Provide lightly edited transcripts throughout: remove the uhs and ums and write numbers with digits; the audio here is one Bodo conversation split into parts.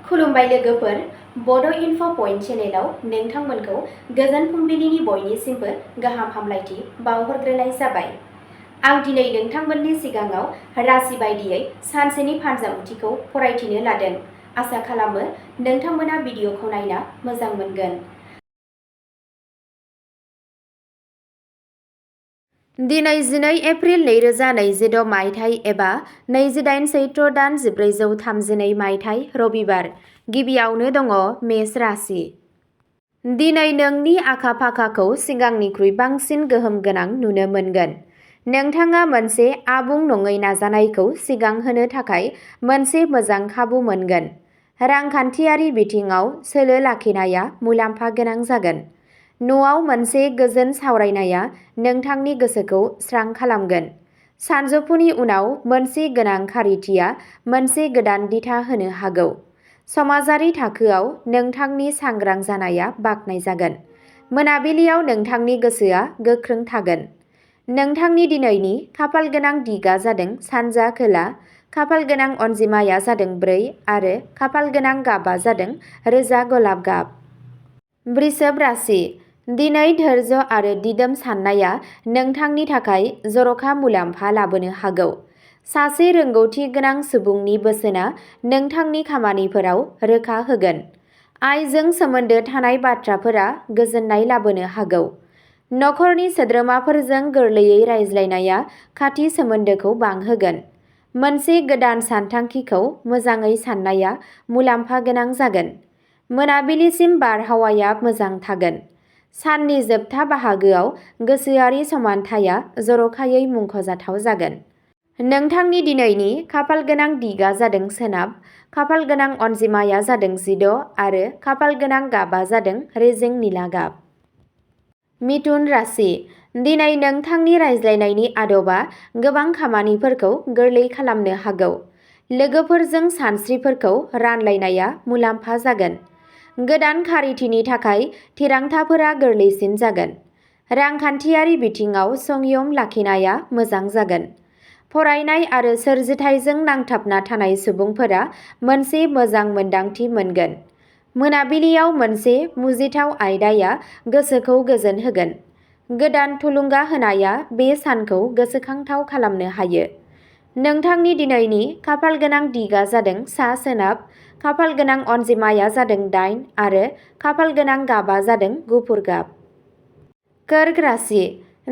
खुलुमबाय लोगोफोर, बड' इनफ' पइन्ट चेनेलाव नोंथांमोनखौ गोजोन फुंबिलिनि बयनिसिमबो गाहाम हामलायथि बावहरग्रोनाय जाबाय। आं दिनै नोंथांमोननि सिगाङाव राशि बायदियै सानसेनि फानजामुथिखौ फरायथिनो लादों। आसा खालामो नोंथांमोना भिडिअखौ नायना मोजां मोनगोन। दिनै 12 एप्रिल 2022 मायथाइ एबा 28 चैत्र दान 1432 मायथाइ रबिबार। गिबियावनो दङ मेष राशि। दिनै नोंनि आखा-फाखाखौ सिगांनिख्रुइ बांसिन गोहोम गोनां नुनो मोनगोन। नोंथाङा मोनसे आबुं नङै नाजानायखौ सिगां होनो थाखाय मोनसे मोजां खाबु मोनगोन। रांखान्थियारि बिथिङाव सोलो लाखिनाया मुलाम्फा गोनां जागोन। न'आव मोनसे गोजोन सावरायनाया नोंथांनि गोसोखौ स्रां खालामगोन। सानजौफुनि उनाव मोनसे गोनां खारिथिया मोनसे गोदान दिथा होनो हागौ। समाजारि थाखोआव नोंथांनि सांग्रां जानाया बाखनायजागोन। मोनाबिलियाव नोंथांनि गोसोआ गोख्रों थागोन। नोंथांनि दिनैनि खाफालगोनां दिगा जादों सानजा खोला, खाफालगोनां अनजिमाया जादों 4 आरो खाफालगोनां गाबआ जादों रोजा गलाब गाब। वृषभ राशि। दिनै धैर्य आरो दिदोम साननाया नोंथांनि थाखाय जर'खा मुलाम्फा लाबोनो हागौ। सासे रोंगौथि गोनां सुबुंनि बोसोनआ नोंथांनि खामानिफोराव रोखा होगोन। आयजों सोमोन्दो थानाय बाथ्राफोरा गोजोननाय लाबोनो हागौ। नखरनि सोद्रोमाफोरजों गोरलैयै रायज्लायनाया खाथि सोमोन्दोखौ बांहोगोन। मोनसे गोदान सानथांखिखौ मोजाङै साननाया मुलाम्फा गोनां जागोन। मोनाबिलिसिम बारहावाया मोजां थागोन। साननि जोबथा बाहागोआव गोसोआरि समानथाया जर'खायै मुंख'जाथाव जागोन। नोंथांनि दिनैनि खाफालगोनां दिगा जादों सोनाब, खाफालगोनां अनजिमाया जादों 16 आरो खाफालगोनां गाबआ जादों रेजें निला गाब। मिथुन राशि। दिनै नोंथांनि रायज्लायनायनि आदबा गोबां खामानिफोरखौ गोरलै खालामनो हागौ। लोगोफोरजों सानस्रिफोरखौ रानलायनाया मुलाम्फा जागोन। गोदान खारिथिनि थाखाय थिरांथाफोरा गोरलैसिन जागोन। रांखान्थियारि बिथिङाव संयम लाखिनाया मोजां जागोन। फरायनाय आरो सोरजिथायजों नांथाबना थानाय सुबुंफोरा मोनसे मोजां मोन्दांथि मोनगोन। मोनाबिलियाव मोनसे मुजिथाव आयदाया गोसोखौ गोजोन होगोन। गोदान थुलुंगा होनाया बे सानखौ गोसोखांथाव खालामनो हायो। नोंथांनि दिनैनि खाफालगोनां दिगा जादों सा-सोनाब, खाफालगोनां अनजिमाया जादों 8 आरो खाफालगोनां गाबआ जादों गुफुर गाब। कर्क राशि।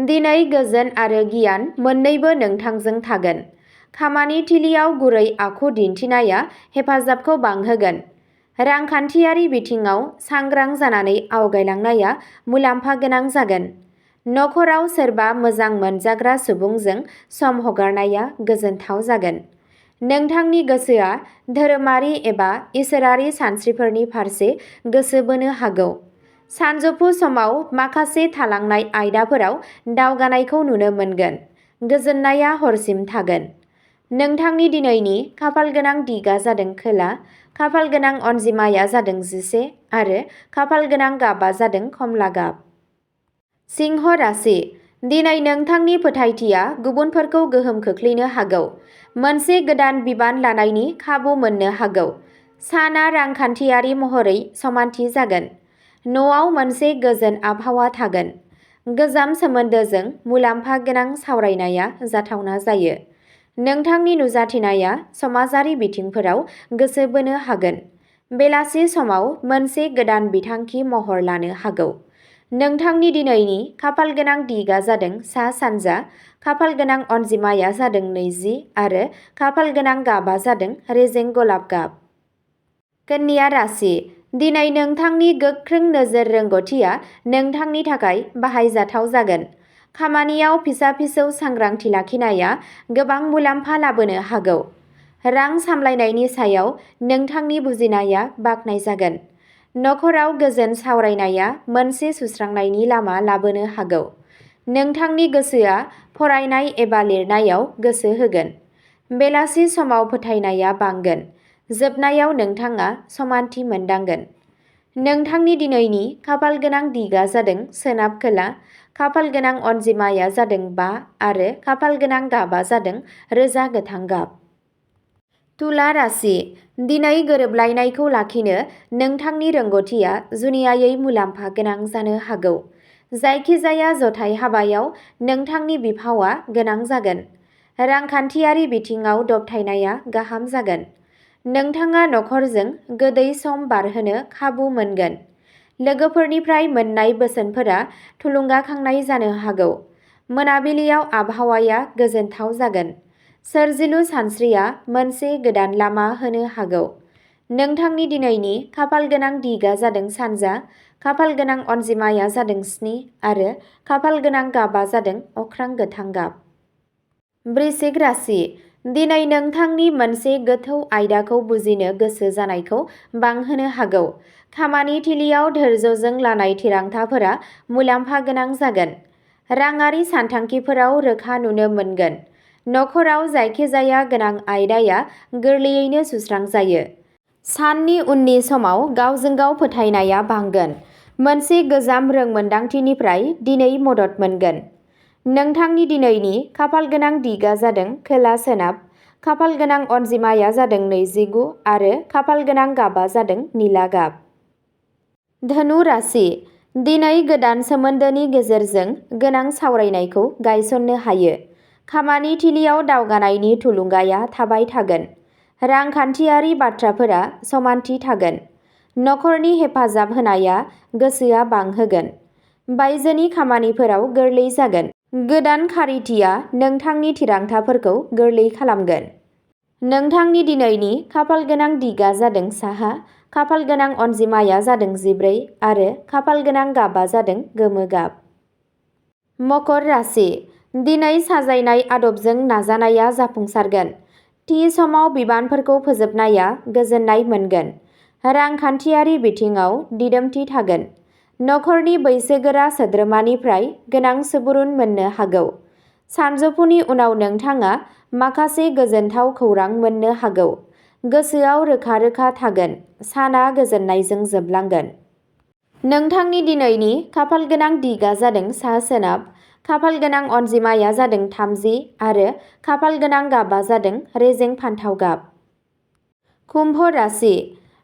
दिनै गोजोन आरो गियान मोन्नैबो नोंथांजों थागोन। खामानि थिलियाव गुरै आखु दिन्थिनाया हेफाजाबखौ बांहोगोन। रांखान्थियारि बिथिङाव सांग्रां जानानै आवगायलांनाया मुलाम्फा गोनां जागोन। नखराव सोरबा मोजां मोनजाग्रा सुबुंजों सम हगारनाया गोजोनथाव जागोन। नोंथांनि गोसोआ धोरोमारि एबा इसोरारि सानस्रिफोरनि फारसे गोसो बोनो हागौ। सानजौफु समाव माखासे थालांनाय आयदाफोराव दावगानायखौ नुनो मोनगोन। गोजोननाया हरसिम थागोन। नोंथांनि दिनैनि खाफालगोनां दिगा जादों खोला, खाफालगोनां अनजिमाया जादों 11 आरो खाफालगोनां गाबआ जादों खमला गाब। सिंह राशि। दिनै नोंथांनि फोथायथिया गुबुनफोरखौ गोहोम खोख्लैनो हागौ। मोनसे गोदान बिबान लानायनि खाबु मोननो हागौ। साना रांखान्थियारि महरै समानथि जागोन। न'आव मोनसे गोजोन आबहावा थागोन। गोजाम सोमोन्दोजों मुलाम्फा गोनां सावरायनाया जाथावना जायो। नोंथांनि नुजाथिनाया समाजारि बिथिंफोराव गोसो बोनो हागोन। बेलासि समाव मोनसे गोदान बिथांखि महर लानो हागौ। नोंथांनि दिनैनि खाफालगोनां दिगा जादों सा-सानजा, खाफालगोनां अनजिमाया जादों 20 आरो खाफालगोनां गाबआ जादों रेजें गलाब गाब। कन्या राशि। दिनै नोंथांनि गोख्रों नोजोर रोंग'थिया नोंथांनि थाखाय बाहायजाथाव जागोन। खामानियाव फिसा-फिसौ सांग्रांथि लाखिनाया गोबां मुलाम्फा लाबोनो हागौ। रां सामलायनायनि सायाव नोंथांनि बुजिनाया बाखनायजागोन। नखराव गोजोन सावरायनाया मोनसे सुस्रांनायनि लामा लाबोनो हागौ। नोंथांनि गोसोआ फरायनाय एबा लिरनायाव गोसो होगोन। बेलासि समाव फोथायनाया बांगोन। जोबनायाव नोंथाङा समानथि मोनदांगोन। नोंथांनि दिनैनि खाफालगोनां दिगा जादों सोनाब खोला, खाफालगोनां अनजिमाया जादों 5 आरो खाफालगोनां गाबआ जादों रोजा गोथां गाब। तुला राशि दिनै गोरोबलायनायखौ लाखिनो नोंथांनि रोंग'थिया जुनियायै मुलाम्फा गोनां जानो हागौ। जायखिजाया जथाय हाबायाव नोंथांनि बिफावआ गोनां जागोन। रांखान्थियारि बिथिङाव दबथायनाया गाहाम जागोन। नोंथाङा नखरजों गोदै सम बारहोनो खाबु मोनगोन। लोगोफोरनिफ्राय मोन्नाय बोसोनफोरा थुलुंगाखांनाय जानो हागौ। मोनाबिलियाव आबहावाया गोजोनथाव जागोन। सोरजिलु सानस्रिया मोनसे गोदान लामा होनो हागौ। नोंथांनि दिनैनि खाफालगोनां दिगा जादों सानजा, खाफालगोनां अनजिमाया जादों 7 आरो खाफालगोनां गाबा जादों अख्रां गोथां गाब। वृश्चिक राशि दिनै नोंथांनि मोनसे गोथौ आयदाखौ बुजिनो गोसो जानायखौ बांहोनो हागौ। खामानि थिलियाव धैर्यजों लानाय थिरांथाफोरा मुलाम्फा गोनां जागोन। राङारि सानथांखिफोराव रोखा नुनो मोनगोन। नखराव जायखिजाया गोनां आयदाया गोरलैयैनो सुस्रांजायो। साननि उननि समाव गावजों गाव फोथायनाया बांगोन। मोनसे गोजाम रोंमोनदांथिनिफ्राय दिनै मदद मोनगोन। नोंथांनि दिनैनि खाफालगोनां दिगा जादों खोला-सोनाब, खाफालगोनां अनजिमाया जादों 29 आरो खाफालगोनां गाबा जादों निला गाब। धनु राशि दिनै गोदान सोमोन्दोनि गेजेरजों गोनां सावरायनायखौ गायसननो हायो। खामानि थिलियाव दावगानायनि थुलुंगाया थाबाय थागोन। रांखान्थियारि बाथ्राफोरा समानथि थागोन। नखरनि हेफाजाब होनाया गोसोआ बांहोगोन। बायजोनि खामानिफोराव गोरलै जागोन। गोदान खारिथिया नोंथांनि थिरांथाफोरखौ गोरलै खालामगोन। नोंथांनि दिनैनि खाफालगोनां दिगा जादों साहा, खाफालगोनां अनजिमाया जादों 14 आरो खाफालगोनां गाबा जादों गोमो गाब। मकर राशि दिनै साजायनाय आदबजों नाजानाया जाफुंसारगोन। थि समाव बिबानफोरखौ फोजोबनाया गोजोननाय मोनगोन। रांखान्थियारि बिथिङाव दिदोमथि थागोन। नखरनि बैसोगोरा सोद्रोमानिफ्राय गोनां सुबुरुन मोननो हागौ। सानजौफुनि उनाव नोंथाङा माखासे गोजोनथाव खौरां मोननो हागौ। गोसोआव रोखा-रोखा थागोन। साना गोजोननायजों जोबलांगोन। नोंथांनि दिनैनि खाफालगोनां दिगा जादों सा-सोनाब, खाफालगोनां अनजिमाया जादों 30 आरो खाफालगोनां गाबा जादों रेजें फान्थाव गाब। कुम्भ राशि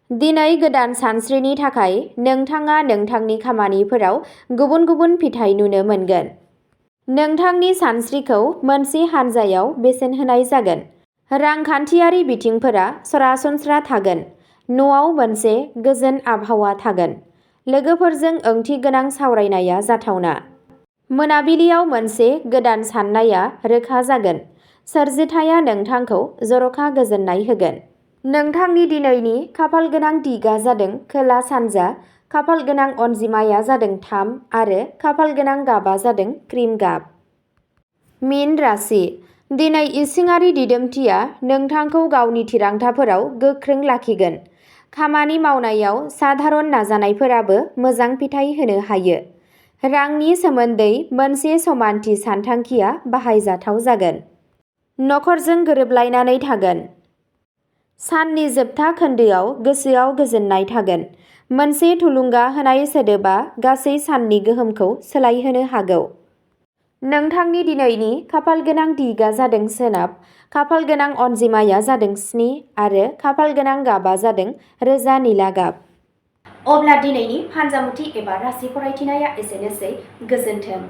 दिनै गोदान सानस्रिनि थाखाय नोंथाङा नोंथांनि खामानिफोराव गुबुन-गुबुन फिथाय नुनो मोनगोन। नोंथांनि सानस्रिखौ मोनसे हानजायाव बेसेन होनाय जागोन। रांखान्थियारि बिथिंफोरा सरासनस्रा थागोन। न'आव मोनसे गोजोन आबहावा थागोन। लोगोफोरजों ओंथिगोनां सावरायनाया जाथावना। मोनाबिलियाव मोनसे गोदान साननाया रोखा जागोन। सोरजिथाया नोंथांखौ जर'खा गोजोननाय होगोन। नोंथांनि दिनैनि खाफालगोनां दिगा जादों खोला-सानजा, खाफालगोनां अनजिमाया जादों 3 आरो खाफालगोनां गाबा जादों क्रिम गाब। मीन राशि दिनै इसिङारि दिदोमथिया नोंथांखौ गावनि थिरांथाफोराव गोख्रों लाखिगोन। खामानि मावनायाव साधारन नाजानायफोराबो मोजां फिथाय होनो हायो। रांनि सोमोन्दै मोनसे समानथि सानथांखिया बाहायजाथाव जागोन। नखरजों गोरोबलायनानै थागोन। साननि जोबथा खोन्दोआव गोसोआव गोजोननाय थागोन। मोनसे थुलुंगा होनाय सोदोबा गासै साननि गोहोमखौ सोलायहोनो हागौ। नोंथांनि दिनैनि खाफालगोनां दिगा जादों सोनाब, खाफालगोनां अनजिमाया जादों 7 आरो खाफालगोनां गाबा जादों रोजा निला गाब। अब्ला दिनैनि फानजामुथि एबा राशि फरायथिनाया एसेनोसै। गोजोन्थों।